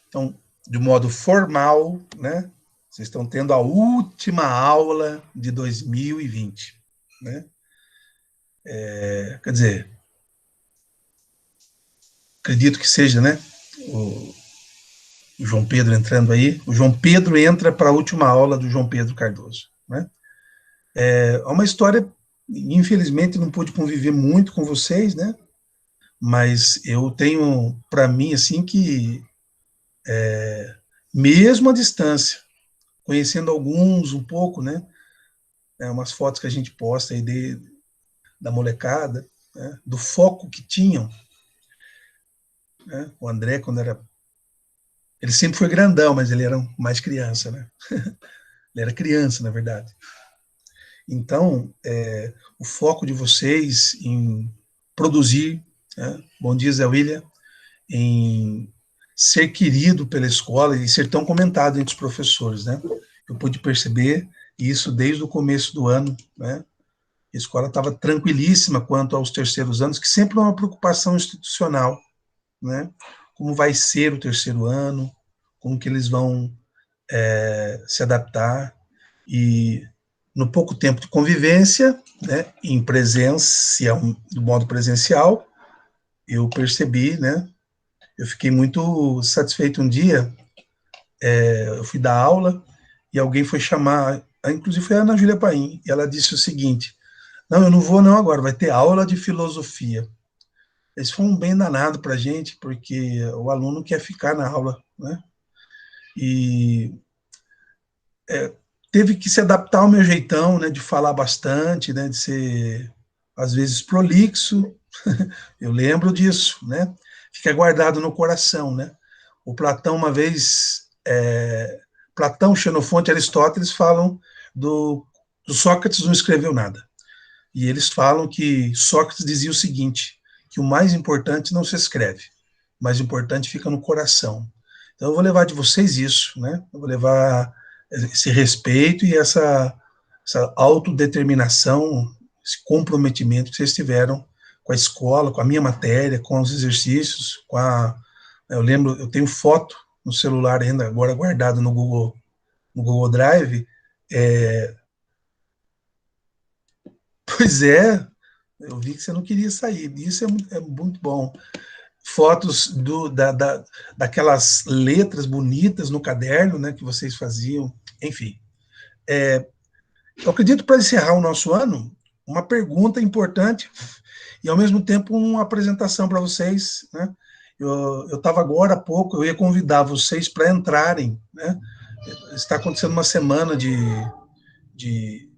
Então, de modo formal, né? Vocês estão tendo a última aula de 2020, né? Quer dizer, acredito que seja, né? O João Pedro entrando aí. O João Pedro entra para a última aula do João Pedro Cardoso, né? É uma história, infelizmente, não pude conviver muito com vocês, né? Mas eu tenho para mim assim que mesmo à distância, conhecendo alguns um pouco, né? Umas fotos que a gente posta aí da molecada, né? Do foco que tinham, né? O André, quando era. Ele sempre foi grandão, mas ele era mais criança, né? Ele era criança, na verdade. Então, o foco de vocês em produzir, né? Bom dia, Zé William, em ser querido pela escola e ser tão comentado entre os professores, né? Eu pude perceber isso desde o começo do ano, né? A escola estava tranquilíssima quanto aos terceiros anos, que sempre é uma preocupação institucional, né? Como vai ser o terceiro ano, como que eles vão se adaptar, e no pouco tempo de convivência, né, em presença, do modo presencial, eu percebi, né, eu fiquei muito satisfeito um dia, eu fui dar aula, e alguém foi chamar, inclusive foi a Ana Júlia Paim, e ela disse o seguinte: não, eu não vou não agora, vai ter aula de filosofia. Esse foi um bem danado para a gente, porque o aluno quer ficar na aula, né? E teve que se adaptar ao meu jeitão, né, de falar bastante, né, de ser, às vezes, prolixo. Eu lembro disso, né? Fica guardado no coração, né? O Platão, uma vez, Platão, Xenofonte e Aristóteles falam do Sócrates não escreveu nada. E eles falam que Sócrates dizia o seguinte, que o mais importante não se escreve, o mais importante fica no coração. Então eu vou levar de vocês isso, né? Eu vou levar esse respeito e essa autodeterminação, esse comprometimento que vocês tiveram com a escola, com a minha matéria, com os exercícios, eu lembro, eu tenho foto no celular ainda, agora guardado no Google Drive, pois é, eu vi que você não queria sair, isso é muito bom. Fotos daquelas letras bonitas no caderno, né, que vocês faziam, enfim. Eu acredito, para encerrar o nosso ano, uma pergunta importante e, ao mesmo tempo, uma apresentação para vocês, né? Eu estava agora há pouco, eu ia convidar vocês para entrarem, né? Está acontecendo uma semana de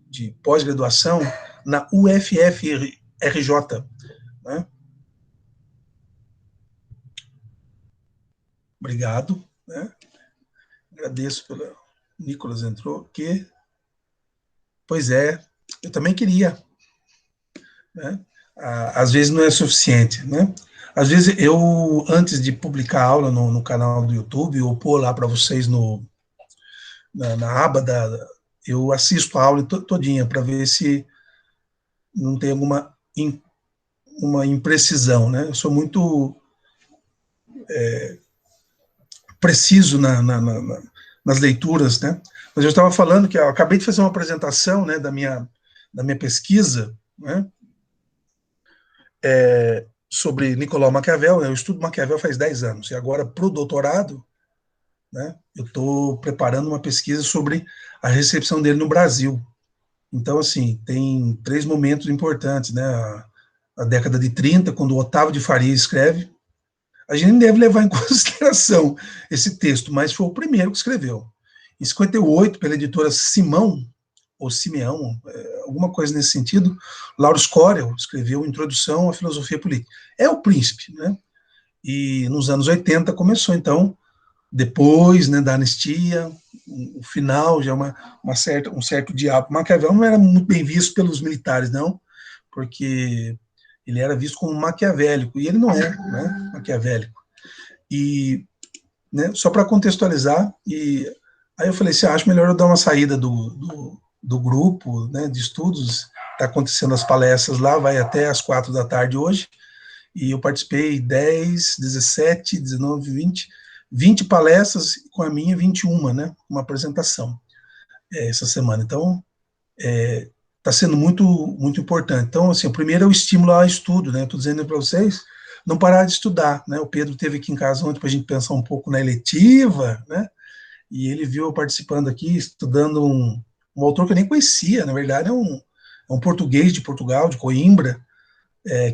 pós-graduação na UFFRJ, né? Obrigado, né? Agradeço pela... Nicolas entrou, que... Pois é, eu também queria, né? Às vezes não é suficiente, né? Às vezes eu, antes de publicar a aula no canal do YouTube, ou pôr lá para vocês na aba eu assisto a aula todinha para ver se não tem uma imprecisão, né? Eu sou muito preciso nas leituras, né? Mas eu estava falando que eu acabei de fazer uma apresentação, né, da minha pesquisa, né? Sobre Nicolau Maquiavel. Eu estudo Maquiavel faz 10 anos, e agora, para o doutorado, né, eu estou preparando uma pesquisa sobre a recepção dele no Brasil. Então, assim, tem 3 momentos importantes, né? A década de 30, quando o Otávio de Faria escreve. A gente deve levar em consideração esse texto, mas foi o primeiro que escreveu. Em 58, pela editora Simão, ou Simeão, alguma coisa nesse sentido, Lauro Scorel escreveu Introdução à Filosofia Política. É o príncipe, né? E nos anos 80 começou, então, depois, né, da anistia, o final já um certo diálogo. Maquiavel não era muito bem visto pelos militares, não, porque ele era visto como maquiavélico, e ele não é, né, maquiavélico. E, né, só para contextualizar, e aí eu falei assim, acho melhor eu dar uma saída do grupo, né, de estudos, está acontecendo as palestras lá, vai até às 4 da tarde hoje, e eu participei 10, 17, 19, 20, 20 palestras, com a minha 21, né? Uma apresentação essa semana. Então, está sendo muito, muito importante. Então, assim, o primeiro é o estímulo ao estudo, né? Estou dizendo para vocês, não parar de estudar, né? O Pedro esteve aqui em casa ontem para a gente pensar um pouco na eletiva, né? E ele viu eu participando aqui, estudando um autor que eu nem conhecia, na verdade é um português de Portugal, de Coimbra,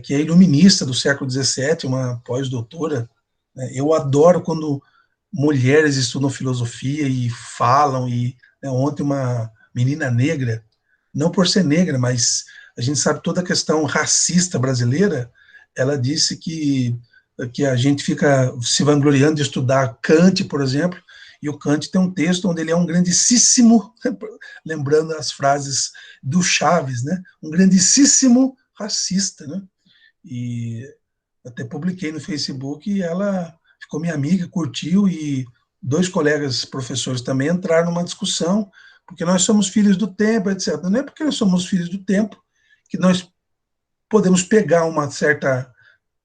que é iluminista do século XVII, uma pós-doutora. Né? Eu adoro quando mulheres estudam filosofia e falam, né, ontem uma menina negra, não por ser negra, mas a gente sabe toda a questão racista brasileira, ela disse que a gente fica se vangloriando de estudar Kant, por exemplo, e o Kant tem um texto onde ele é um grandíssimo, lembrando as frases do Chaves, né, um grandíssimo racista, né, e até publiquei no Facebook e ela ficou minha amiga, curtiu, e dois colegas professores também entraram numa discussão, porque nós somos filhos do tempo, etc. Não é porque nós somos filhos do tempo que nós podemos pegar uma certa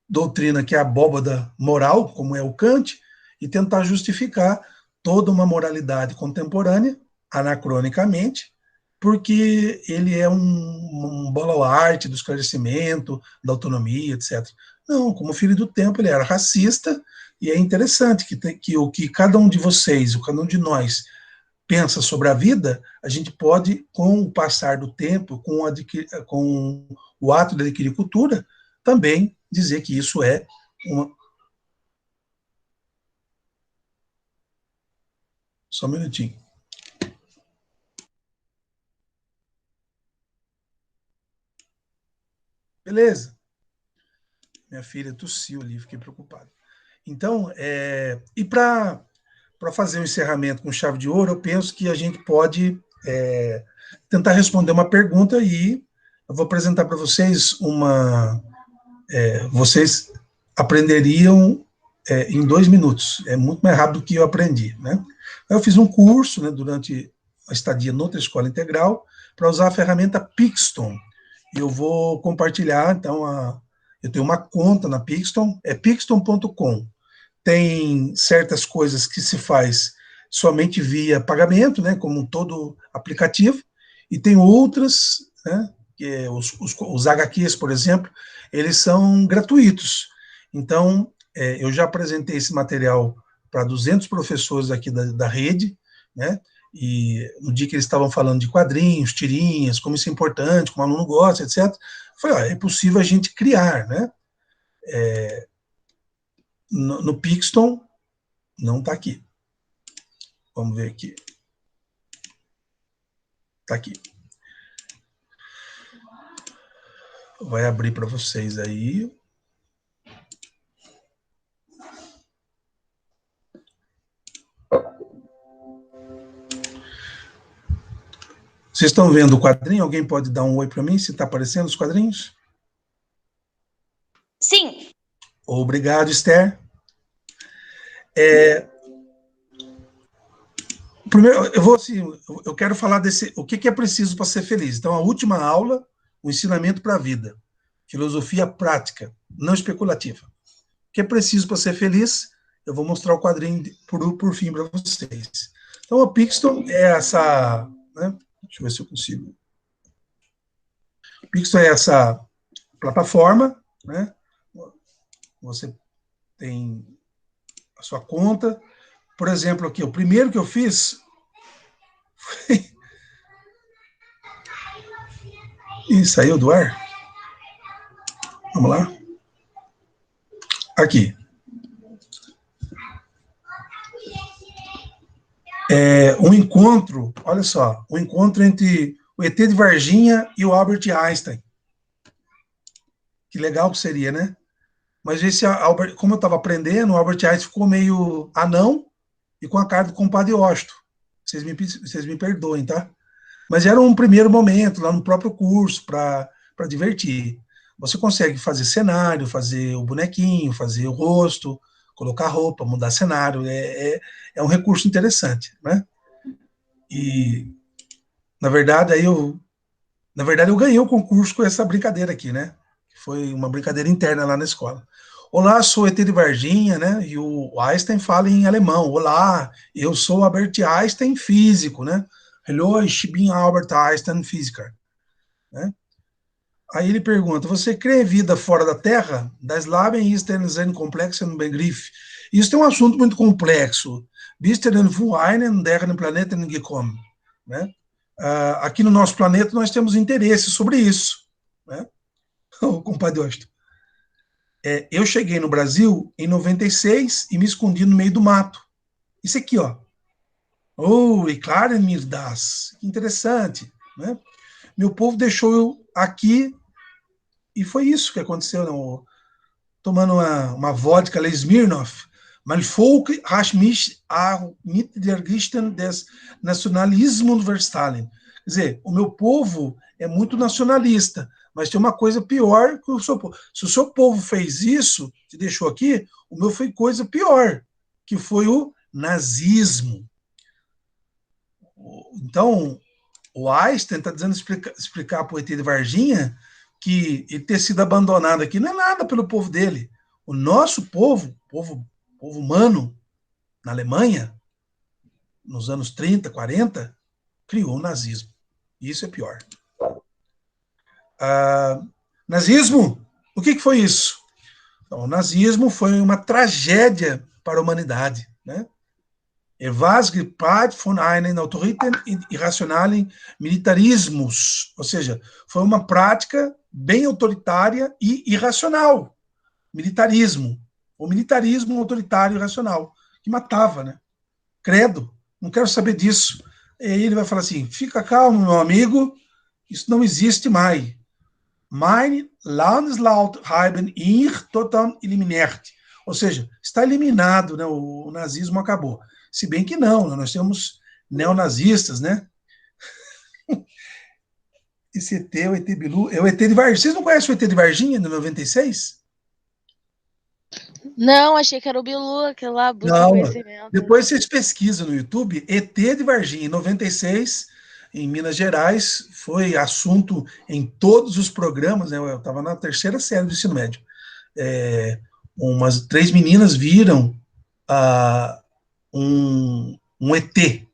doutrina que é a abóbada moral, como é o Kant, e tentar justificar toda uma moralidade contemporânea, anacronicamente, porque ele é um baluarte do esclarecimento, da autonomia, etc. Não, como filho do tempo, ele era racista, e é interessante que o que cada um de vocês, o cada um de nós, pensa sobre a vida, a gente pode, com o passar do tempo, com o ato de adquirir cultura, também dizer que isso é uma. Só um minutinho. Beleza. Minha filha tossiu ali, fiquei preocupado. Então, e para fazer um encerramento com chave de ouro, eu penso que a gente pode tentar responder uma pergunta e eu vou apresentar para vocês vocês aprenderiam em 2 minutos. É muito mais rápido do que eu aprendi, né? Eu fiz um curso, né, durante a estadia noutra escola integral para usar a ferramenta Pixton. Eu vou compartilhar, então, eu tenho uma conta na Pixton, é pixton.com. Tem certas coisas que se faz somente via pagamento, né, como todo aplicativo, e tem outras, né, que os HQs, por exemplo, eles são gratuitos. Então, eu já apresentei esse material para 200 professores aqui da rede, né, e no dia que eles estavam falando de quadrinhos, tirinhas, como isso é importante, como o aluno gosta, etc., eu falei, é possível a gente criar, né? No Pixton, não está aqui. Vamos ver aqui. Está aqui. Vai abrir para vocês aí. Vocês estão vendo o quadrinho? Alguém pode dar um oi para mim, se está aparecendo os quadrinhos? Sim. Obrigado, Esther. Primeiro, eu quero falar o que é preciso para ser feliz. Então, a última aula, o ensinamento para a vida. Filosofia prática, não especulativa. O que é preciso para ser feliz? Eu vou mostrar o quadrinho por fim para vocês. Então, a Pixton é essa, né? Deixa eu ver se eu consigo. A Pixton é essa plataforma, né? Você tem a sua conta. Por exemplo, aqui, o primeiro que eu fiz foi... Ih, saiu do ar? Vamos lá. Aqui. Um encontro, olha só, um encontro entre o ET de Varginha e o Albert Einstein. Que legal que seria, né? Mas esse Albert, como eu estava aprendendo, o Albert Einstein ficou meio anão e com a cara do compadre Washington. Vocês me perdoem, tá? Mas era um primeiro momento lá no próprio curso para divertir. Você consegue fazer cenário, fazer o bonequinho, fazer o rosto, colocar roupa, mudar cenário. É um recurso interessante, né? E na verdade eu ganhei o concurso com essa brincadeira aqui, né? Foi uma brincadeira interna lá na escola. olá, sou ET de Varginha, né? E o Einstein fala em alemão, olá, eu sou Albert Einstein, físico, né? Hallo, ich bin Albert Einstein, Physiker, né? Aí ele pergunta, você crê em vida fora da Terra? Das Laben ist ein komplexen Begriff. Isso é um assunto muito complexo. Bist du denn von einem deren Planeten gekommen? Né? Aqui no nosso planeta nós temos interesse sobre isso, né? O compadre Washington. Eu cheguei no Brasil em 96 e me escondi no meio do mato. Isso aqui, ó. Oh, e claro, mir das. Que interessante, né? Meu povo deixou eu aqui e foi isso que aconteceu, né? Tomando uma vodka Le Smirnoff. Mein Volk hat mich mit der Geschichte des Nationalismus verstanden. Quer dizer, o meu povo é muito nacionalista, mas tem uma coisa pior que o seu povo. Se o seu povo fez isso, te deixou aqui, o meu foi coisa pior, que foi o nazismo. Então, o Einstein está dizendo explicar para o ET de Varginha que ele ter sido abandonado aqui não é nada pelo povo dele. O nosso povo humano, na Alemanha, nos anos 30, 40, criou o nazismo. Isso é pior. Nazismo, o que foi isso? Então, o nazismo foi uma tragédia para a humanidade, né? Was gepaart von einem autoritären irrationalen Militarismus, ou seja, foi uma prática bem autoritária e irracional. Militarismo, o militarismo autoritário e irracional, que matava, né? Credo, não quero saber disso. E aí ele vai falar assim, fica calmo, meu amigo, isso não existe mais. Mein Landeslaut haben ihr total eliminiert. Ou seja, está eliminado, né? O nazismo acabou. Se bem que não, nós temos neonazistas, né? Esse ET, o ET Bilu, é o ET de Varginha. Vocês não conhecem o ET de Varginha, de 96? Não, achei que era o Bilu, aquele lá, busca Não, conhecimento. depois vocês pesquisam no YouTube, ET de Varginha, em 96, em Minas Gerais, foi assunto em todos os programas, né? Eu estava na terceira série do ensino médio. Umas 3 meninas viram um ET,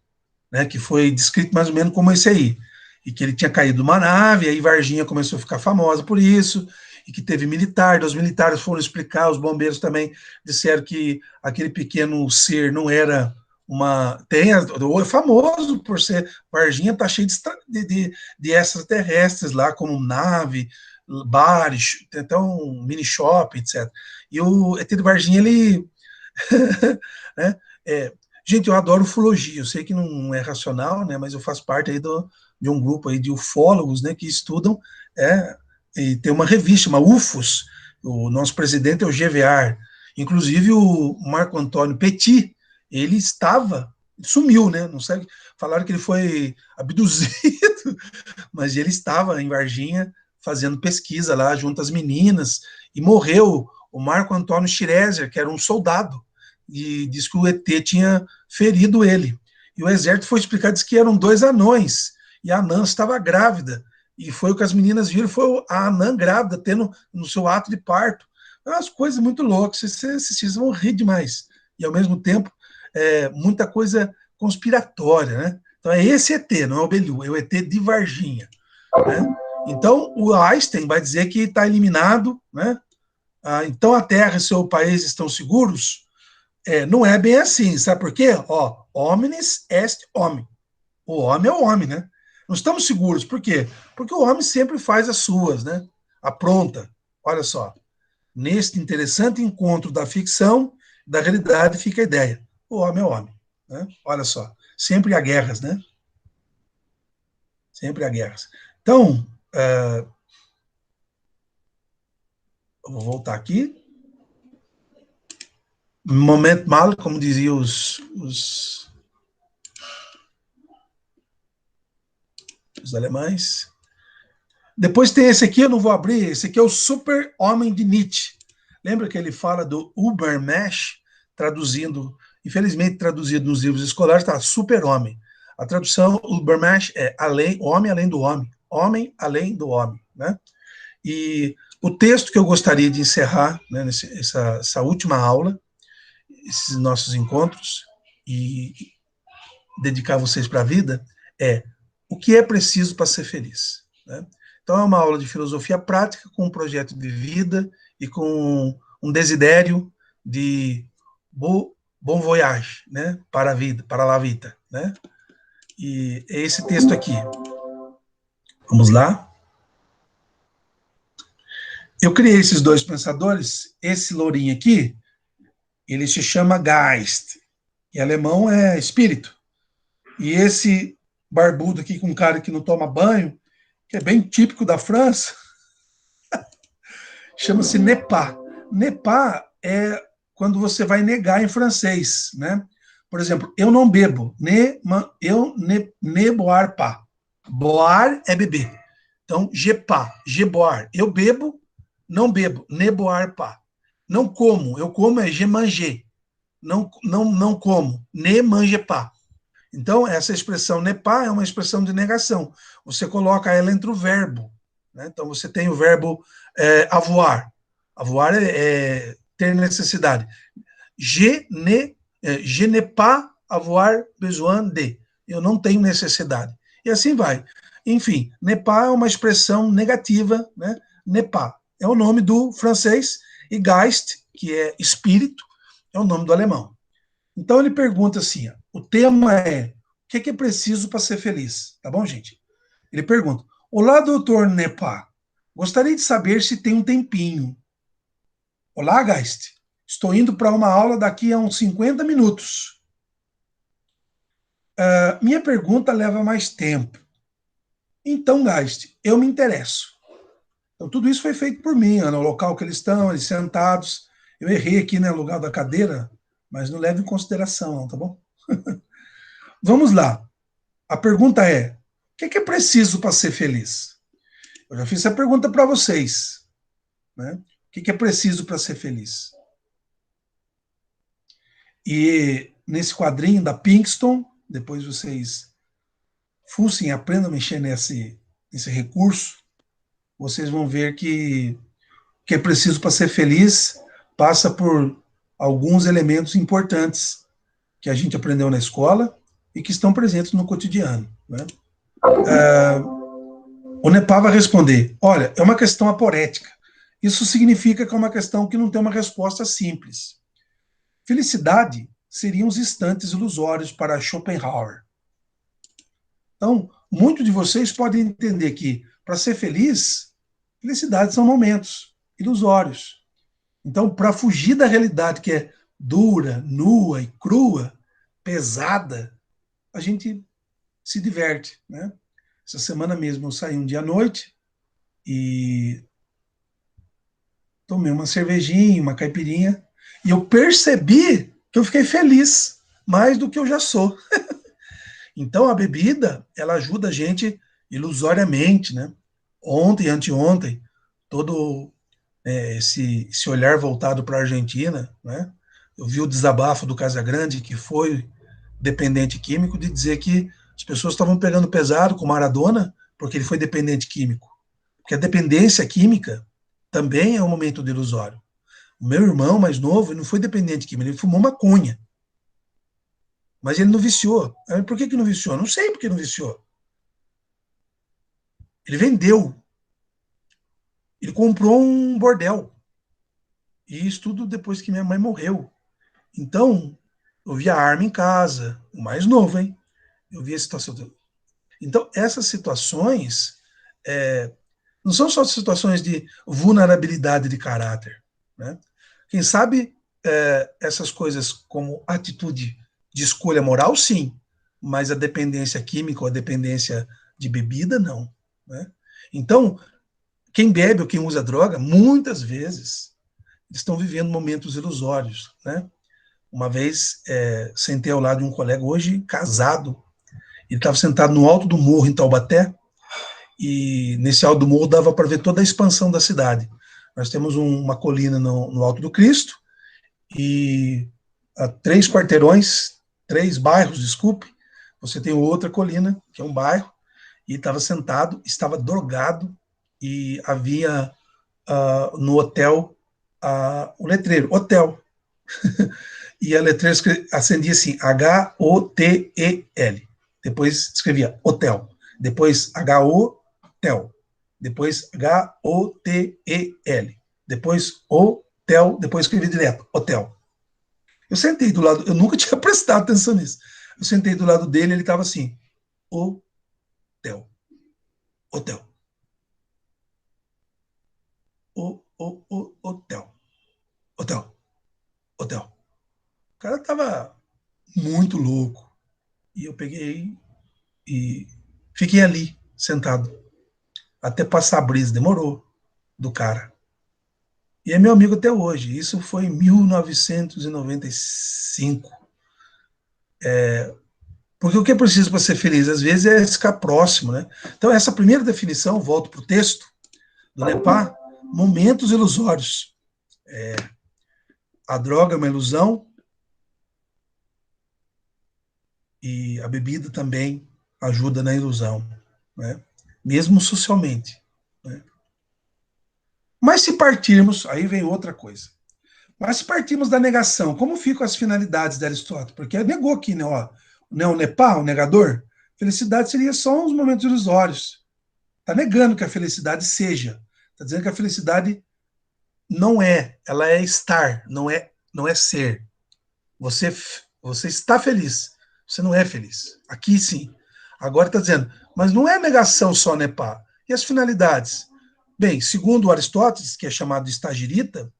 né, que foi descrito mais ou menos como esse aí, e que ele tinha caído de uma nave, aí Varginha começou a ficar famosa por isso, e que teve militar, os militares foram explicar, os bombeiros também disseram que aquele pequeno ser não era é famoso por ser, Varginha está cheio de extraterrestres lá, como nave, bares, até um mini shopping, etc. E o ET de Varginha, ele né, gente, eu adoro ufologia, eu sei que não é racional, né, mas eu faço parte aí de um grupo aí de ufólogos, né, que estudam, e tem uma revista, uma UFOS, o nosso presidente é o GVAR, inclusive o Marco Antônio Petit, ele sumiu, né, não sei, falaram que ele foi abduzido, mas ele estava em Varginha fazendo pesquisa lá junto às meninas, e morreu o Marco Antônio Schreser, que era um soldado, e diz que o ET tinha ferido ele. E o exército foi explicar, disse que eram 2 anões, e a anã estava grávida, e foi o que as meninas viram, foi a anã grávida, tendo no seu ato de parto. É umas coisas muito loucas, vocês vão rir demais. E, ao mesmo tempo, muita coisa conspiratória, né? Então, é esse ET, não é o Belu, é o ET de Varginha, né? Então, o Einstein vai dizer que está eliminado, né? Então, a Terra e seu país estão seguros. Não é bem assim, sabe por quê? Omnis est homem. O homem é o homem, né? Não estamos seguros, por quê? Porque o homem sempre faz as suas, né? Apronta. Olha só, neste interessante encontro da ficção, da realidade fica a ideia. O homem é o homem, né? Olha só, sempre há guerras, né? Sempre há guerras. Então, eu vou voltar aqui. Momento mal, como diziam os alemães. Depois tem esse aqui, eu não vou abrir, esse aqui é o Super-Homem de Nietzsche. Lembra que ele fala do Übermensch, traduzindo, infelizmente traduzido nos livros escolares, está Super-Homem. A tradução Übermensch é homem além do homem, homem além do homem, né? E O texto que eu gostaria de encerrar, né, essa última aula, esses nossos encontros, e dedicar vocês para a vida, é o que é preciso para ser feliz. Né? Então, é uma aula de filosofia prática com um projeto de vida e com um desidério de bom voyage, né? Para a vida, para a vida. Né? E é esse texto aqui. Vamos lá? Eu criei esses dois pensadores. Esse lourinho aqui, ele se chama Geist. Em alemão é espírito. E esse barbudo aqui com um cara que não toma banho, que é bem típico da França, chama-se Nepa. Nepa é quando você vai negar em francês, né? Por exemplo, eu não bebo, ne boire pas. Boire é beber. Então, je pas, je boire. Eu bebo, não bebo, ne boire pas. Não como, eu como é je manger. Não como, ne mange pas. Então, essa expressão nepá é uma expressão de negação. Você coloca ela entre o verbo. Né? Então, você tem o verbo avoir. Avoir é ter necessidade. Je n'ai pas avoir besoin de. Eu não tenho necessidade. E assim vai. Enfim, nepá é uma expressão negativa. Né? Nepá é o nome do francês e Geist, que é espírito, é o nome do alemão. Então ele pergunta assim, o tema é, o que é preciso para ser feliz? Tá bom, gente? Ele pergunta, olá, doutor Nepa, gostaria de saber se tem um tempinho. Olá, Geist, estou indo para uma aula daqui a uns 50 minutos. Minha pergunta leva mais tempo. Então, Geist, eu me interesso. Então, tudo isso foi feito por mim, no local que eles estão, eles sentados. Eu errei aqui, né, no lugar da cadeira, mas não leve em consideração, não, tá bom? Vamos lá. A pergunta é, o que é preciso para ser feliz? Eu já fiz essa pergunta para vocês. Né? O que é preciso para ser feliz? E nesse quadrinho da Pinkston, depois vocês fuçem e aprendam a mexer nesse recurso, vocês vão ver que o que é preciso para ser feliz passa por alguns elementos importantes que a gente aprendeu na escola e que estão presentes no cotidiano. Né? O Nepá vai responder, olha, é uma questão aporética. Isso significa que é uma questão que não tem uma resposta simples. Felicidade seriam os instantes ilusórios para Schopenhauer. Então, muitos de vocês podem entender que, para ser feliz, felicidade são momentos ilusórios. Então, para fugir da realidade que é dura, nua e crua, pesada, a gente se diverte. Né? Essa semana mesmo eu saí um dia à noite e tomei uma cervejinha, uma caipirinha, e eu percebi que eu fiquei feliz, mais do que eu já sou. Então, a bebida, ela ajuda a gente ilusoriamente, né? Ontem, anteontem, todo esse olhar voltado para a Argentina, né? Eu vi o desabafo do Casagrande, que foi dependente químico, de dizer que as pessoas estavam pegando pesado com Maradona porque ele foi dependente químico. Porque a dependência química também é um momento de ilusório. O meu irmão mais novo, ele não foi dependente químico, ele fumou maconha. Mas ele não viciou. Por que não viciou? Não sei por que não viciou. Ele vendeu. Ele comprou um bordel. E isso tudo depois que minha mãe morreu. Então, eu via arma em casa, o mais novo, hein? Eu via a situação. Então, essas situações não são só situações de vulnerabilidade de caráter. Né? Quem sabe essas coisas como atitude de escolha moral, sim, mas a dependência química ou a dependência de bebida, não. Né? Então, quem bebe ou quem usa droga, muitas vezes, estão vivendo momentos ilusórios. Né? Uma vez, sentei ao lado de um colega, hoje casado, ele estava sentado no alto do morro em Taubaté, e nesse alto do morro dava para ver toda a expansão da cidade. Nós temos uma colina no Alto do Cristo, e a 3 quarteirões, 3 bairros, desculpe, você tem outra colina, que é um bairro, e estava sentado, estava drogado, e havia no hotel o letreiro, hotel. E a letreira acendia assim, H-O-T-E-L. Depois escrevia hotel. Depois H-O-tel. Depois H-O-T-E-L. Depois hotel. Depois escrevi direto, hotel. Eu sentei do lado, eu nunca tinha prestado atenção nisso. Eu sentei do lado dele, ele estava assim, hotel. Hotel. Hotel. Hotel. Hotel. O cara tava muito louco. E eu peguei e fiquei ali, sentado. Até passar a brisa, demorou, do cara. E é meu amigo até hoje. Isso foi em 1995. Porque o que é preciso para ser feliz, às vezes, é ficar próximo, né? Então, essa primeira definição, volto para o texto do Nepá, momentos ilusórios. A droga é uma ilusão e a bebida também ajuda na ilusão, né? Mesmo socialmente, né? Mas se partirmos, aí vem outra coisa. Mas se partirmos da negação, como ficam as finalidades de Aristóteles? Porque negou aqui, né? Ó, o Nepá, o negador, felicidade seria só uns momentos ilusórios. Está negando que a felicidade seja. Está dizendo que a felicidade não é, ela é estar, não é ser. Você, você está feliz, você não é feliz. Aqui sim. Agora está dizendo, mas não é negação só, Nepá. E as finalidades? Bem, segundo Aristóteles, que é chamado de estagirita,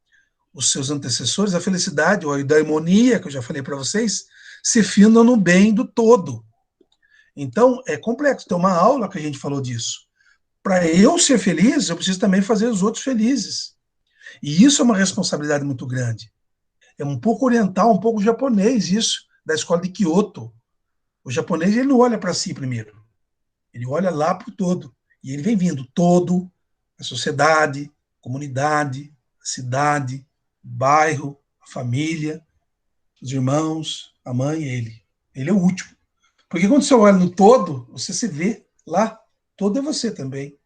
os seus antecessores, a felicidade ou a eudaimonia, que eu já falei para vocês, se findam no bem do todo. Então, é complexo. Tem uma aula que a gente falou disso. Para eu ser feliz, eu preciso também fazer os outros felizes. E isso é uma responsabilidade muito grande. É um pouco oriental, um pouco japonês isso, da escola de Kyoto. O japonês, ele não olha para si primeiro. Ele olha lá para o todo. E ele vem vindo todo, a sociedade, a comunidade, a cidade, o bairro, a família, os irmãos, a mãe, ele. Ele é o último. Porque quando você olha no todo, você se vê lá. Todo é você também.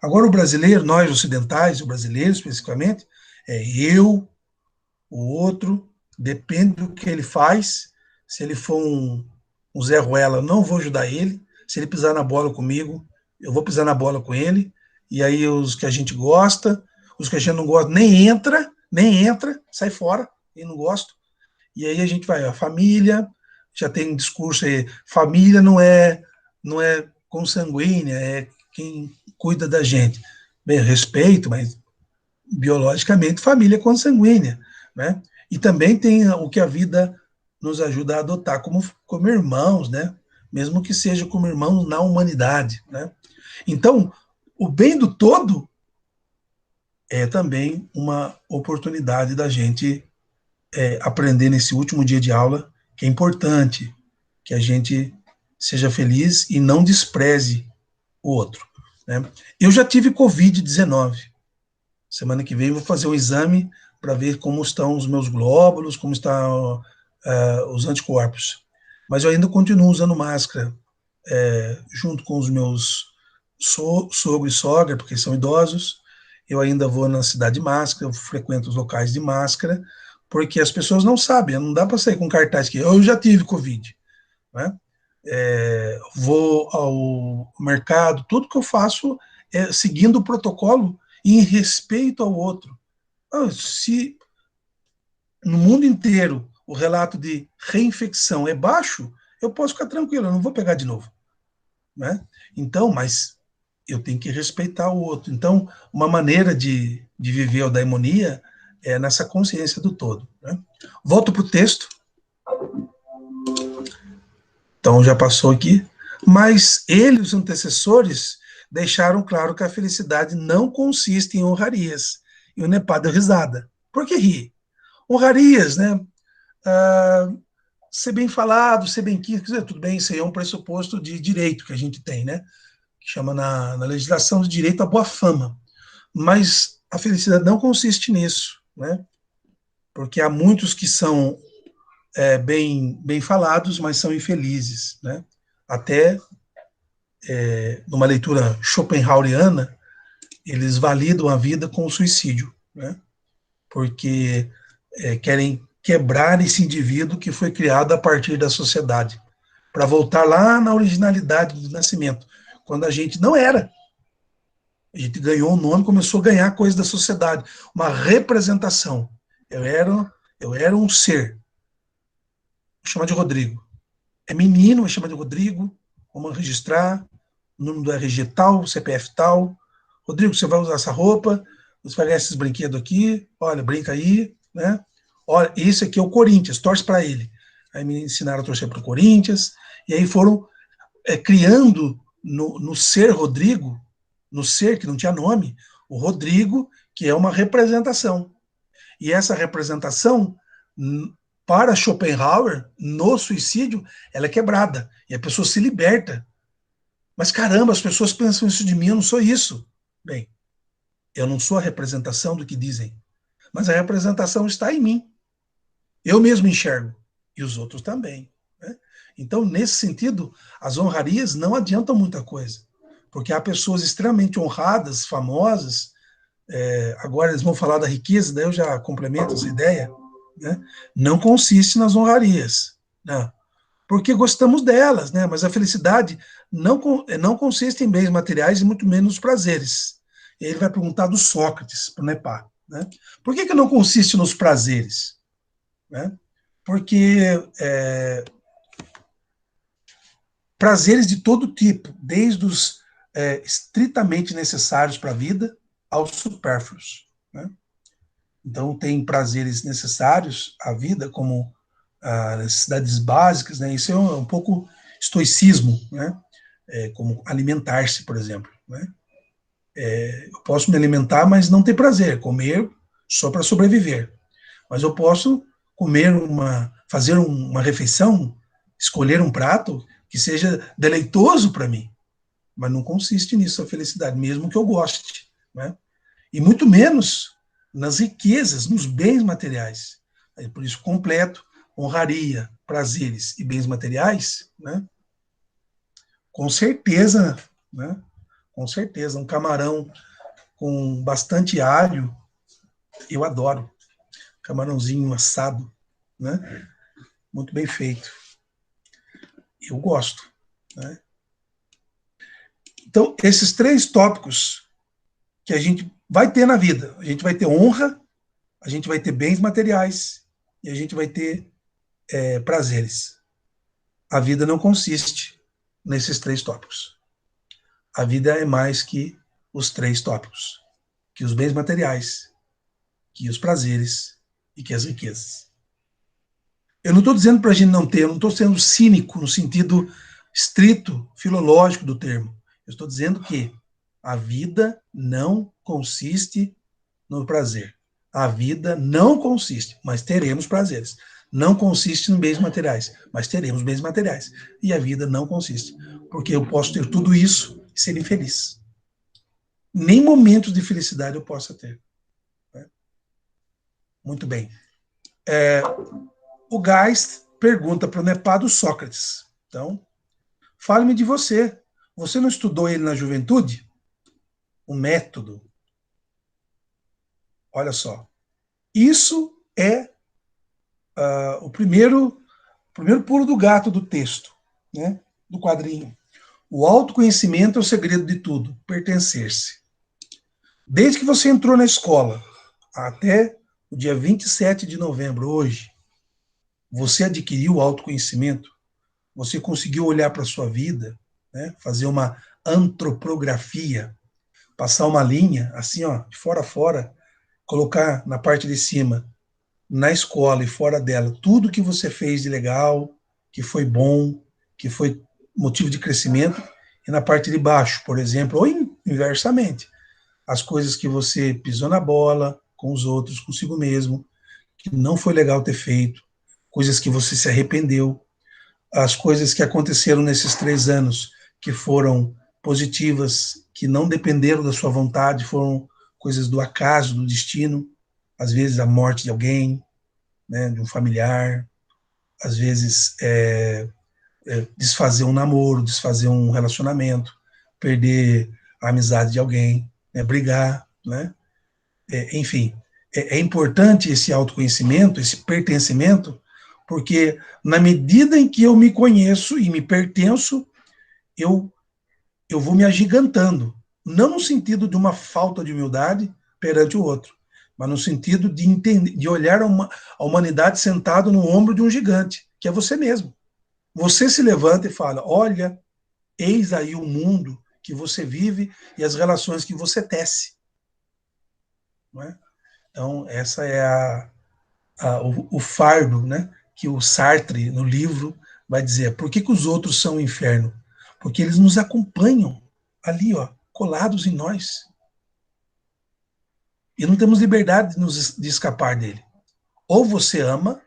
Agora, o brasileiro, nós ocidentais, o brasileiro especificamente, é eu, o outro, depende do que ele faz. Se ele for um Zé Ruela, não vou ajudar ele. Se ele pisar na bola comigo, eu vou pisar na bola com ele. E aí os que a gente gosta, os que a gente não gosta, nem entra, sai fora, e não gosto. E aí a gente vai, a família, já tem um discurso aí, família não é consanguínea, é quem cuida da gente. Bem, respeito, mas biologicamente família é consanguínea, né? E também tem o que a vida nos ajuda a adotar como irmãos, né? Mesmo que seja como irmãos na humanidade, né? Então, o bem do todo é também uma oportunidade da gente aprender nesse último dia de aula que é importante que a gente seja feliz e não despreze o outro, né? Eu já tive Covid-19. Semana que vem eu vou fazer um exame para ver como estão os meus glóbulos, como estão os anticorpos. Mas eu ainda continuo usando máscara, junto com os meus sogro e sogra, porque são idosos. Eu ainda vou na cidade de máscara, eu frequento os locais de máscara, porque as pessoas não sabem, não dá para sair com cartaz que eu já tive Covid, né? Vou ao mercado, tudo que eu faço é seguindo o protocolo e em respeito ao outro. Se no mundo inteiro o relato de reinfecção é baixo, eu posso ficar tranquilo, eu não vou pegar de novo, né? Então, mas eu tenho que respeitar o outro. Então, uma maneira de viver a daimonia é nessa consciência do todo, né? Volto para o texto. Então, já passou aqui. Mas ele, os antecessores, deixaram claro que a felicidade não consiste em honrarias. E o Nepá deu risada. Por que rir? Honrarias, né? Ser bem falado, ser bem quisto, tudo bem, isso aí é um pressuposto de direito que a gente tem, né? Que chama na legislação de direito a boa fama. Mas a felicidade não consiste nisso, né? Porque há muitos que são bem falados, mas são infelizes, né? Até numa leitura schopenhaueriana, eles validam a vida com o suicídio, né? Porque querem quebrar esse indivíduo que foi criado a partir da sociedade, para voltar lá na originalidade do nascimento, quando a gente não era. A gente ganhou um nome, começou a ganhar coisa da sociedade, uma representação. Eu era um ser, vou chamar de Rodrigo. É menino, vai chamar de Rodrigo, vamos registrar, o número do RG tal, CPF tal. Rodrigo, você vai usar essa roupa, você vai ganhar esses brinquedos aqui, olha, brinca aí, né? Olha, esse aqui é o Corinthians, torce para ele. Aí me ensinaram a torcer para o Corinthians, e aí foram criando no ser Rodrigo, no ser que não tinha nome, o Rodrigo, que é uma representação. E essa representação, para Schopenhauer, no suicídio, ela é quebrada, e a pessoa se liberta. Mas caramba, as pessoas pensam isso de mim, eu não sou isso. Bem, eu não sou a representação do que dizem, mas a representação está em mim. Eu mesmo enxergo, e os outros também. Né? Então, nesse sentido, as honrarias não adiantam muita coisa, porque há pessoas extremamente honradas, famosas, agora eles vão falar da riqueza, daí eu já complemento essa ideia, né? Não consiste nas honrarias, não, porque gostamos delas, né? Mas a felicidade não consiste em bens materiais e muito menos nos prazeres. E ele vai perguntar do Sócrates, para o Nepá, né? Por que não consiste nos prazeres? Né? Porque prazeres de todo tipo, desde os estritamente necessários para a vida aos supérfluos. Né? Então, tem prazeres necessários à vida, como as necessidades básicas, né? Isso é um pouco estoicismo, né? Como alimentar-se, por exemplo. Né? Eu posso me alimentar, mas não ter prazer, comer só para sobreviver. Mas eu posso fazer uma refeição, escolher um prato que seja deleitoso para mim. Mas não consiste nisso a felicidade, mesmo que eu goste. Né? E muito menos nas riquezas, nos bens materiais. Por isso, completo, honraria, prazeres e bens materiais, né? Com certeza, né? Com certeza, um camarão com bastante alho, eu adoro. Camarãozinho assado, né? Muito bem feito. Eu gosto. Né? Então, esses 3 tópicos que a gente vai ter na vida. A gente vai ter honra, a gente vai ter bens materiais e a gente vai ter prazeres. A vida não consiste nesses 3 tópicos. A vida é mais que os 3 tópicos, que os bens materiais, que os prazeres e que as riquezas. Eu não estou dizendo para a gente não ter, eu não estou sendo cínico no sentido estrito, filológico do termo. Eu estou dizendo que a vida não consiste no prazer. A vida não consiste, mas teremos prazeres. Não consiste em bens materiais, mas teremos bens materiais. E a vida não consiste, porque eu posso ter tudo isso e ser infeliz. Nem momentos de felicidade eu possa ter. Né? Muito bem. O Geist pergunta para o Nepá do Sócrates. Então, fale-me de você. Você não estudou ele na juventude? O método. Olha só. Isso é o primeiro pulo do gato do texto, né? Do quadrinho. O autoconhecimento é o segredo de tudo, pertencer-se. Desde que você entrou na escola até o dia 27 de novembro, hoje, você adquiriu o autoconhecimento, você conseguiu olhar para a sua vida, né? Fazer uma antropografia, passar uma linha, assim, ó, de fora a fora, colocar na parte de cima, na escola e fora dela, tudo que você fez de legal, que foi bom, que foi motivo de crescimento, e na parte de baixo, por exemplo, ou inversamente, as coisas que você pisou na bola com os outros, consigo mesmo, que não foi legal ter feito, coisas que você se arrependeu, as coisas que aconteceram nesses 3 anos que foram positivas, que não dependeram da sua vontade, foram coisas do acaso, do destino, às vezes a morte de alguém, né, de um familiar, às vezes desfazer um namoro, desfazer um relacionamento, perder a amizade de alguém. né, brigar, né? Enfim, é importante esse autoconhecimento, esse pertencimento, porque na medida em que eu me conheço e me pertenço, eu, eu vou me agigantando. Não no sentido de uma falta de humildade perante o outro, mas no sentido de entender, de olhar a humanidade sentado no ombro de um gigante, que é você mesmo. Você se levanta e fala: olha, eis aí o mundo que você vive e as relações que você tece. Não é? Então, essa é o fardo, né, que o Sartre, no livro, vai dizer. Por que os outros são o inferno? Porque eles nos acompanham ali, ó, colados em nós. E não temos liberdade de escapar dele. Ou você ama,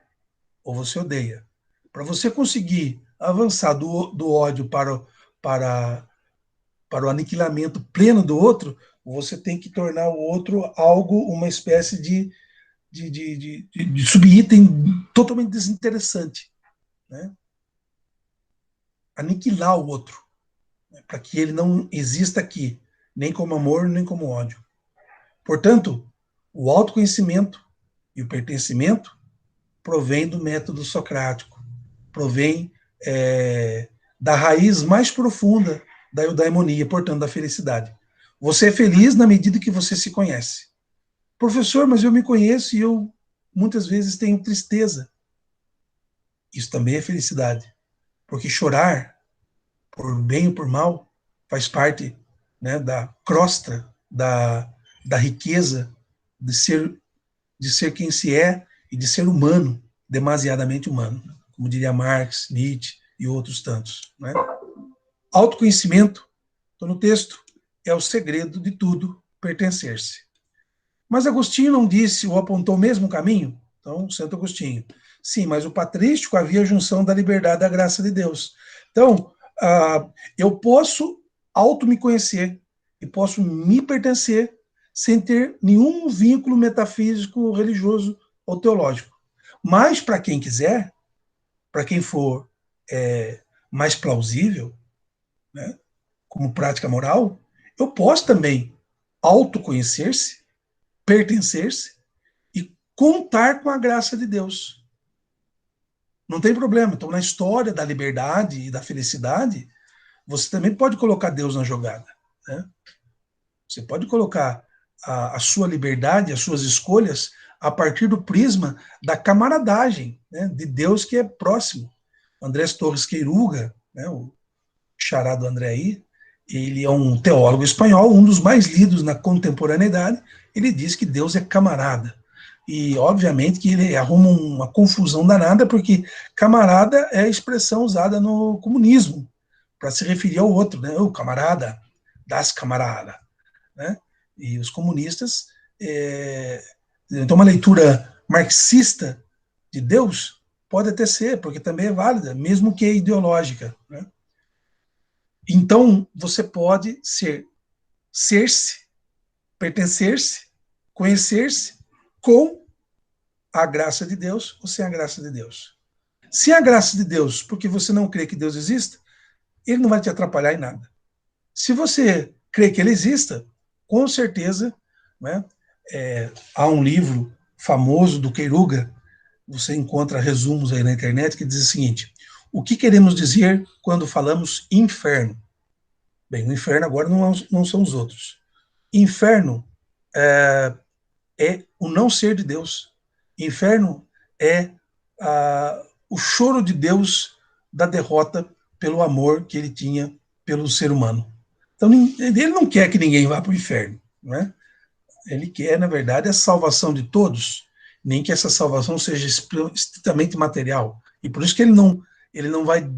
ou você odeia. Para você conseguir avançar do ódio para, para o aniquilamento pleno do outro, você tem que tornar o outro algo, uma espécie de subitem totalmente desinteressante, né? Aniquilar o outro, né? Para que ele não exista aqui, nem como amor, nem como ódio. Portanto, o autoconhecimento e o pertencimento provém do método socrático, provém da raiz mais profunda da eudaimonia, portanto, da felicidade. Você é feliz na medida que você se conhece. Professor, mas eu me conheço e eu muitas vezes tenho tristeza. Isso também é felicidade. Porque chorar, por bem ou por mal, faz parte, né, da crosta, da riqueza de ser quem se é e de ser humano, demasiadamente humano, como diria Marx, Nietzsche e outros tantos. Né? Autoconhecimento, estou no texto, é o segredo de tudo pertencer-se. Mas Agostinho não disse ou apontou o mesmo caminho? Então, Santo Agostinho. Sim, mas o patrístico havia a junção da liberdade e da graça de Deus. Então, eu posso me conhecer e posso me pertencer sem ter nenhum vínculo metafísico, religioso ou teológico. Mas, para quem quiser, para quem for mais plausível, né, como prática moral, eu posso também autoconhecer-se, pertencer-se e contar com a graça de Deus. Não tem problema. Então, na história da liberdade e da felicidade, você também pode colocar Deus na jogada. Né? Você pode colocar a sua liberdade, as suas escolhas, a partir do prisma da camaradagem, né, de Deus que é próximo. Andrés Torres Queiruga, né, o xará do André aí, ele é um teólogo espanhol, um dos mais lidos na contemporaneidade. Ele diz que Deus é camarada. E, obviamente, que ele arruma uma confusão danada, porque camarada é a expressão usada no comunismo, para se referir ao outro, né? O camarada, das camaradas, né? E os comunistas, então uma leitura marxista de Deus pode até ser, porque também é válida, mesmo que é ideológica, né? Então, você pode ser-se, pertencer-se, conhecer-se com a graça de Deus ou sem a graça de Deus. Se a graça de Deus, porque você não crê que Deus exista, ele não vai te atrapalhar em nada. Se você crê que ele exista, com certeza, né, há um livro famoso do Queiruga, você encontra resumos aí na internet, que diz o seguinte: o que queremos dizer quando falamos inferno? Bem, o inferno agora não são os outros. Inferno é o não ser de Deus. Inferno é o choro de Deus da derrota pelo amor que ele tinha pelo ser humano. Então, ele não quer que ninguém vá para o inferno, né? Ele quer, na verdade, a salvação de todos, nem que essa salvação seja estritamente material. E por isso que ele não vai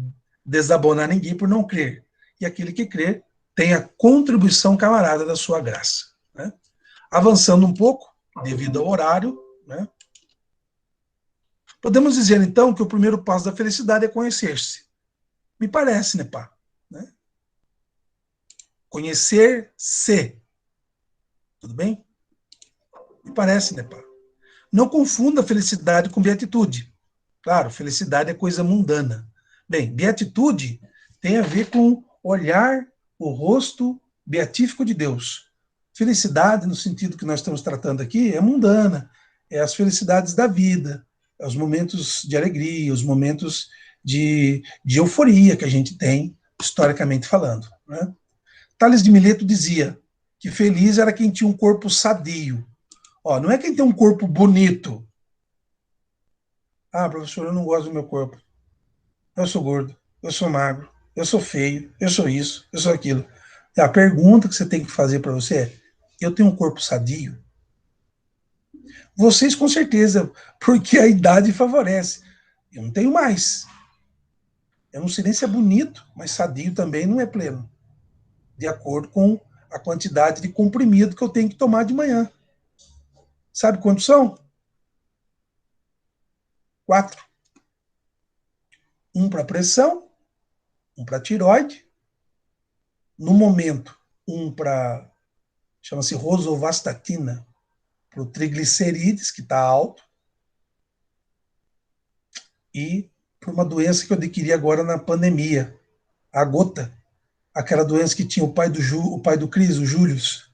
desabonar ninguém por não crer. E aquele que crê tem a contribuição camarada da sua graça. Né? Avançando um pouco, devido ao horário, né? Podemos dizer, então, que o primeiro passo da felicidade é conhecer-se. Me parece, né, pá? Né? Conhecer-se. Tudo bem? Me parece, né, pá? Não confunda felicidade com beatitude. Claro, felicidade é coisa mundana. Bem, beatitude tem a ver com olhar o rosto beatífico de Deus. Felicidade, no sentido que nós estamos tratando aqui, é mundana, é as felicidades da vida, é os momentos de alegria, os momentos de euforia que a gente tem, historicamente falando. Né? Tales de Mileto dizia que feliz era quem tinha um corpo sadio. Ó, não é quem tem um corpo bonito. Ah, professor, eu não gosto do meu corpo. Eu sou gordo, eu sou magro, eu sou feio, eu sou isso, eu sou aquilo. A pergunta que você tem que fazer para você é: eu tenho um corpo sadio? Vocês com certeza, porque a idade favorece. Eu não tenho mais. Eu não sei nem se é bonito, mas sadio também não é pleno. De acordo com a quantidade de comprimido que eu tenho que tomar de manhã. Sabe quantos são? 4. Um para pressão, um para tiroide. No momento, um para, chama-se rosuvastatina, para o triglicerídeos, que está alto, e para uma doença que eu adquiri agora na pandemia, a gota, aquela doença que tinha o pai do Cris, o Július,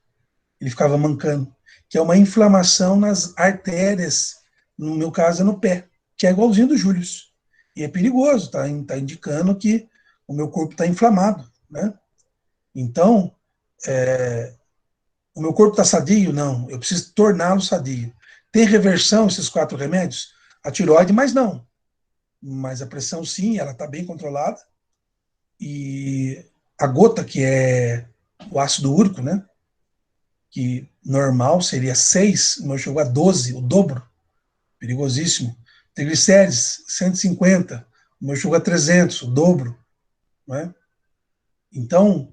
ele ficava mancando, que é uma inflamação nas artérias, no meu caso é no pé, que é igualzinho do Július. E é perigoso, tá indicando que o meu corpo está inflamado, né? Então, o meu corpo está sadio? Não, eu preciso torná-lo sadio. Tem reversão esses 4 remédios? A tiroide, mas não. Mas a pressão, sim, ela está bem controlada. E a gota, que é o ácido úrico, né? Que normal seria 6, o meu chegou a 12, o dobro, perigosíssimo. Triglicérides, 150, o meu chegou a 300, o dobro. Né? Então,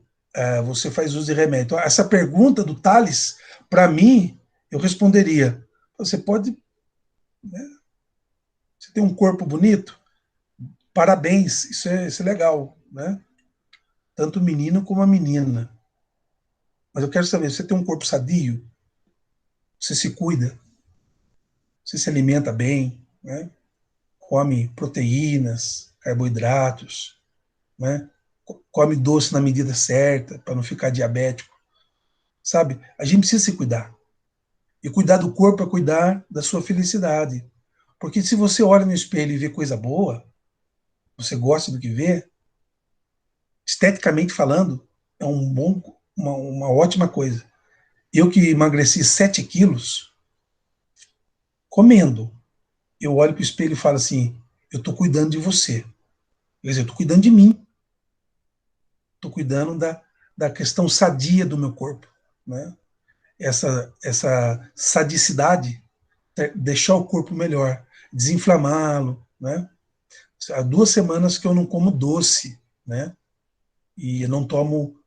você faz uso de remédio. Então, essa pergunta do Tales, para mim, eu responderia: você pode. Né, você tem um corpo bonito? Parabéns, isso é legal. Né? Tanto o menino como a menina. Mas eu quero saber: você tem um corpo sadio? Você se cuida? Você se alimenta bem? Né? Come proteínas, carboidratos, né? Come doce na medida certa para não ficar diabético, sabe? A gente precisa se cuidar. E cuidar do corpo é cuidar da sua felicidade. Porque se você olha no espelho e vê coisa boa, você gosta do que vê, esteticamente falando, é uma ótima coisa. Eu que emagreci 7 quilos, comendo, eu olho para o espelho e falo assim: eu estou cuidando de você. Quer dizer, eu estou cuidando de mim. Estou cuidando da questão sadia do meu corpo. Né? Essa sadicidade, deixar o corpo melhor, desinflamá-lo. Né? Há 2 semanas que eu não como doce, né? E eu não tomo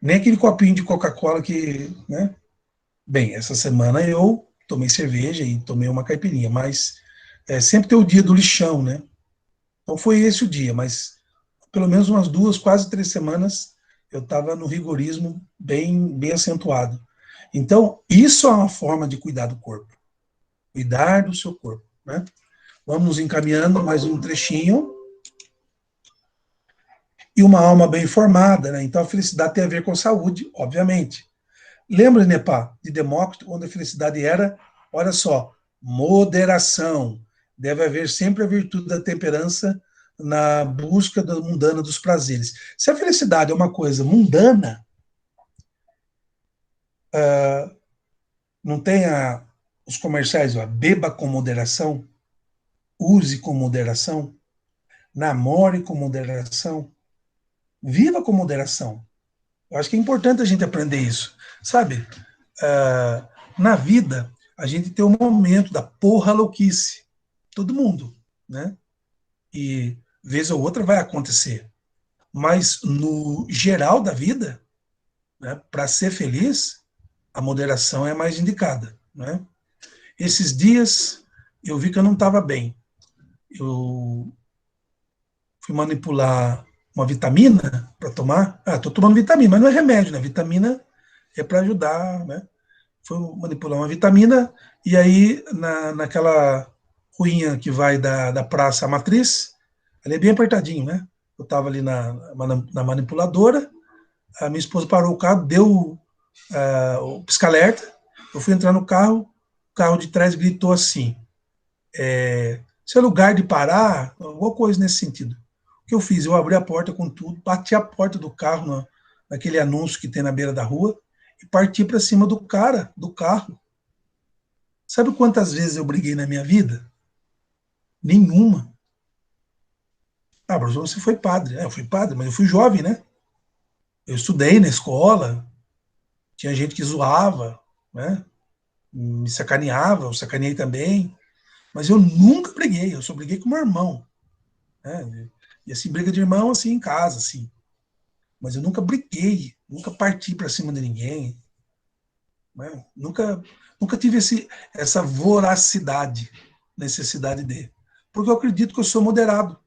nem aquele copinho de Coca-Cola que, né? Bem, essa semana eu tomei cerveja e tomei uma caipirinha, mas sempre tem o dia do lixão, né? Então foi esse o dia, mas pelo menos umas 2, quase 3 semanas eu estava no rigorismo bem acentuado. Então, isso é uma forma de cuidar do corpo. Cuidar do seu corpo, né? Vamos nos encaminhando mais um trechinho. E uma alma bem formada, né? Então a felicidade tem a ver com saúde, obviamente. Lembra, Nepá, de Demócrito, onde a felicidade era, olha só, moderação. Deve haver sempre a virtude da temperança na busca da mundana dos prazeres. Se a felicidade é uma coisa mundana, não tem os comerciais, ó, beba com moderação, use com moderação, namore com moderação, viva com moderação. Eu acho que é importante a gente aprender isso, sabe? Na vida, a gente tem um momento da porra louquice. Todo mundo, né? E vez ou outra vai acontecer. Mas no geral da vida, né, para ser feliz, a moderação é mais indicada, né? Esses dias eu vi que eu não estava bem. Eu fui manipular uma vitamina para tomar. Estou tomando vitamina, mas não é remédio, né? Vitamina é para ajudar, né? Fui manipular uma vitamina e aí naquela ruinha que vai da Praça à Matriz, ali é bem apertadinho, né? Eu estava ali na manipuladora, a minha esposa parou o carro, deu o pisca-alerta, eu fui entrar no carro, o carro de trás gritou assim, se é lugar de parar, alguma coisa nesse sentido. O que eu fiz? Eu abri a porta com tudo, bati a porta do carro, naquele anúncio que tem na beira da rua, e parti para cima do cara, do carro. Sabe quantas vezes eu briguei na minha vida? Nenhuma. Ah, professor, você foi padre. Eu fui padre, mas eu fui jovem, né? Eu estudei na escola, tinha gente que zoava, né? Me sacaneava, eu sacaneei também, mas eu nunca briguei, eu só briguei com meu irmão, né? E assim, briga de irmão, assim, em casa, assim. Mas eu nunca briguei, nunca parti para cima de ninguém, né? Nunca tive essa voracidade, necessidade de. Porque eu acredito que eu sou moderado.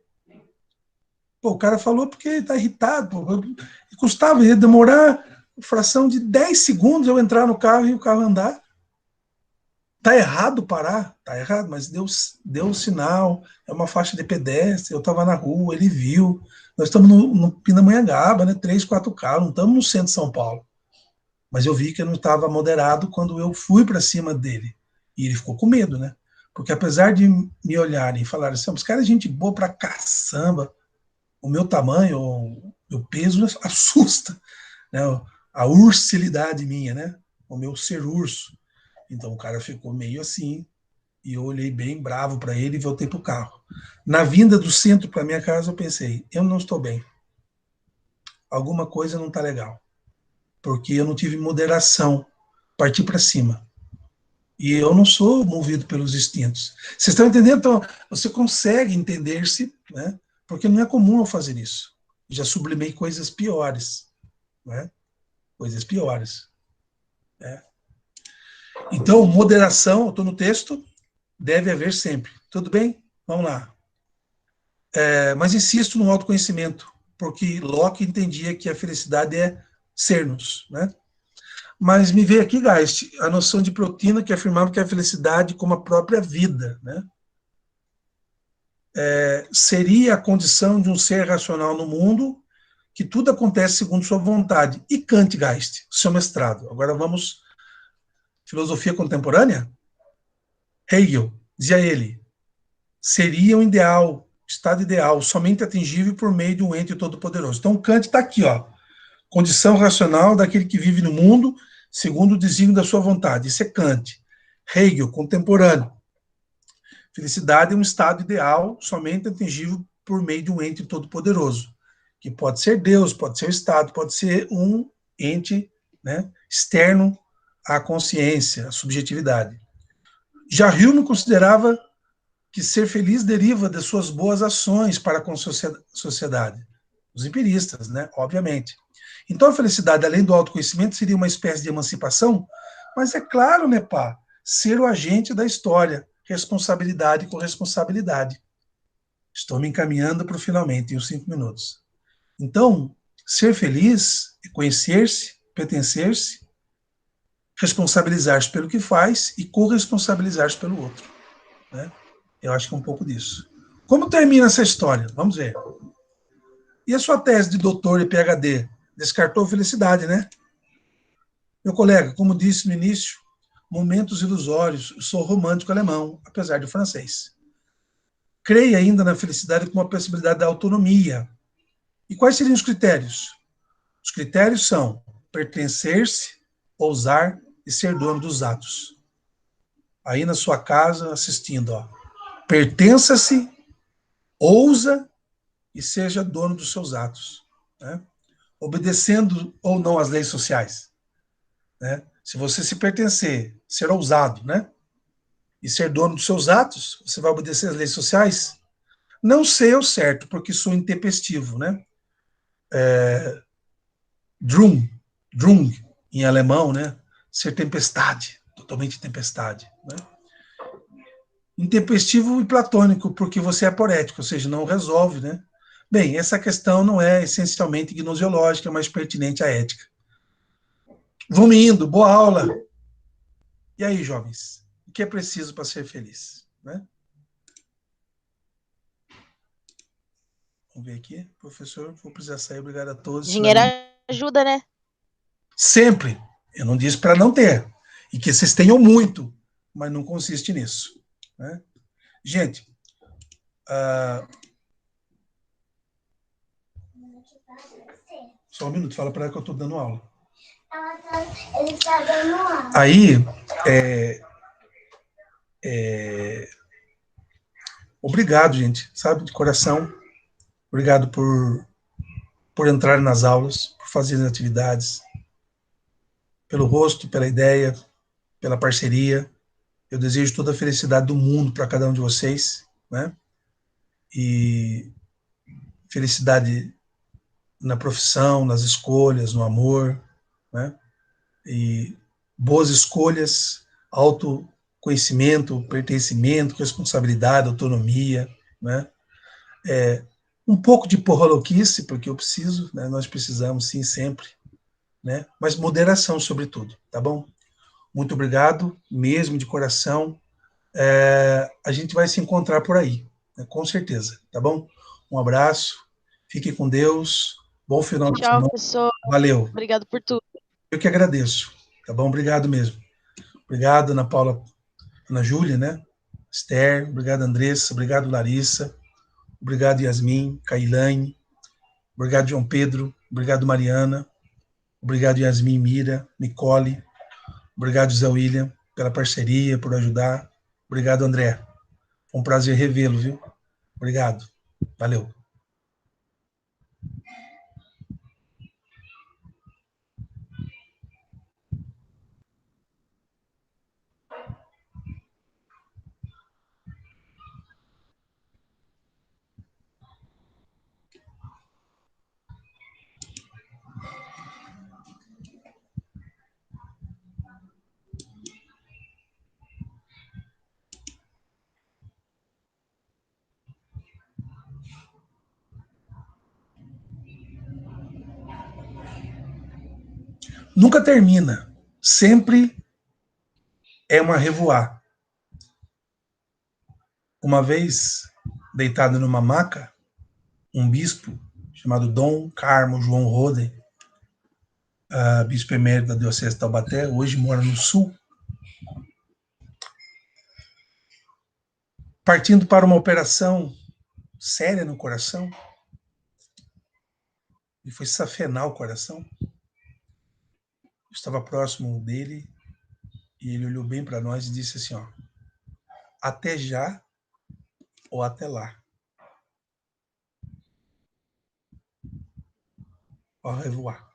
Pô, o cara falou porque está irritado. Pô. Custava, ia demorar fração de 10 segundos eu entrar no carro e o carro andar. Tá errado parar? Tá errado, mas deu um sinal, é uma faixa de pedestre, eu estava na rua, ele viu. Nós estamos no Pindamonhangaba, né? 3, 4 carros, não estamos no centro de São Paulo. Mas eu vi que eu não estava moderado quando eu fui para cima dele. E ele ficou com medo, né? Porque apesar de me olharem e falarem assim, os caras é gente boa pra caçamba, o meu tamanho, o meu peso assusta, né? A ursilidade minha, né? O meu ser urso. Então o cara ficou meio assim, e eu olhei bem bravo para ele e voltei para o carro. Na vinda do centro para minha casa, eu pensei, eu não estou bem. Alguma coisa não está legal. Porque eu não tive moderação. Parti para cima. E eu não sou movido pelos instintos. Vocês estão entendendo? Então, você consegue entender-se, né? Porque não é comum eu fazer isso. Já sublimei coisas piores, né? Coisas piores. Né? Então, moderação, eu estou no texto, deve haver sempre. Tudo bem? Vamos lá. Mas insisto no autoconhecimento, porque Locke entendia que a felicidade é sermos, né? Mas me veio aqui, Geist, a noção de Plotino que afirmava que a felicidade como a própria vida, né? Seria a condição de um ser racional no mundo que tudo acontece segundo sua vontade. E Kant, Geist, seu mestrado. Agora vamos filosofia contemporânea? Hegel, dizia ele, seria um ideal, estado ideal, somente atingível por meio de um ente todo-poderoso. Então Kant está aqui, ó. Condição racional daquele que vive no mundo segundo o desígnio da sua vontade. Isso é Kant. Hegel, contemporâneo. Felicidade é um estado ideal somente atingível por meio de um ente todo-poderoso, que pode ser Deus, pode ser o Estado, pode ser um ente, né, externo à consciência, à subjetividade. Já Hume considerava que ser feliz deriva das suas boas ações para com a sociedade. Os empiristas, né, obviamente. Então a felicidade, além do autoconhecimento, seria uma espécie de emancipação, mas é claro, né, pá, ser o agente da história, responsabilidade com responsabilidade. Estou me encaminhando para o finalmente, em uns 5 minutos. Então, ser feliz é conhecer-se, pertencer-se, responsabilizar-se pelo que faz e corresponsabilizar-se pelo outro. Né? Eu acho que é um pouco disso. Como termina essa história? Vamos ver. E a sua tese de doutor e PhD? Descartou felicidade, né? Meu colega, como disse no início, momentos ilusórios, sou romântico alemão, apesar de francês. Creio ainda na felicidade como uma possibilidade da autonomia. E quais seriam os critérios? Os critérios são pertencer-se, ousar e ser dono dos atos. Aí na sua casa, assistindo, ó. Pertença-se, ousa e seja dono dos seus atos. Né? Obedecendo ou não às leis sociais. Né? Se você se pertencer, ser ousado, né? E ser dono dos seus atos, você vai obedecer às leis sociais? Não sei ao certo, porque sou intempestivo, né? Drung, em alemão, né? Ser tempestade, totalmente tempestade, né? Intempestivo e platônico, porque você é poético, ou seja, não resolve, né? Bem, essa questão não é essencialmente gnoseológica, mas pertinente à ética. Vamos indo, boa aula. E aí, jovens, o que é preciso para ser feliz? Né? Vamos ver aqui, professor, vou precisar sair, obrigado a todos. Dinheiro ajuda, né? Sempre. Eu não disse para não ter. E que vocês tenham muito, mas não consiste nisso. Né? Gente, só um minuto, fala para ela que eu estou dando aula. Ele está dando aula. Aí, obrigado, gente, sabe, de coração. Obrigado por entrar nas aulas, por fazer as atividades, pelo rosto, pela ideia, pela parceria. Eu desejo toda a felicidade do mundo para cada um de vocês, né? E felicidade na profissão, nas escolhas, no amor, né? E boas escolhas, autoconhecimento, pertencimento, responsabilidade, autonomia, né? Um pouco de porra-louquice, porque eu preciso, né? Nós precisamos sim sempre, né? Mas moderação sobretudo, tá bom? Muito obrigado, mesmo de coração. A gente vai se encontrar por aí, né? Com certeza, tá bom? Um abraço, fique com Deus, bom final de Tchau, semana. pessoal. Valeu. Obrigado por tudo. Eu que agradeço, tá bom? Obrigado mesmo. Obrigado, Ana Paula, Ana Júlia, né? Esther, obrigado, Andressa, obrigado, Larissa, obrigado, Yasmin, Cailane, obrigado, João Pedro, obrigado, Mariana, obrigado, Yasmin, Mira, Nicole, obrigado, Zé William, pela parceria, por ajudar. Obrigado, André. Foi um prazer revê-lo, viu? Obrigado. Valeu. Nunca termina. Sempre é uma revoar. Uma vez, deitado numa maca, um bispo chamado Dom Carmo João Roden, bispo emérito da Diocese de Taubaté, hoje mora no Sul, partindo para uma operação séria no coração, e foi safenar o coração. Eu estava próximo dele e ele olhou bem para nós e disse assim, ó, até já ou até lá. Au revoir.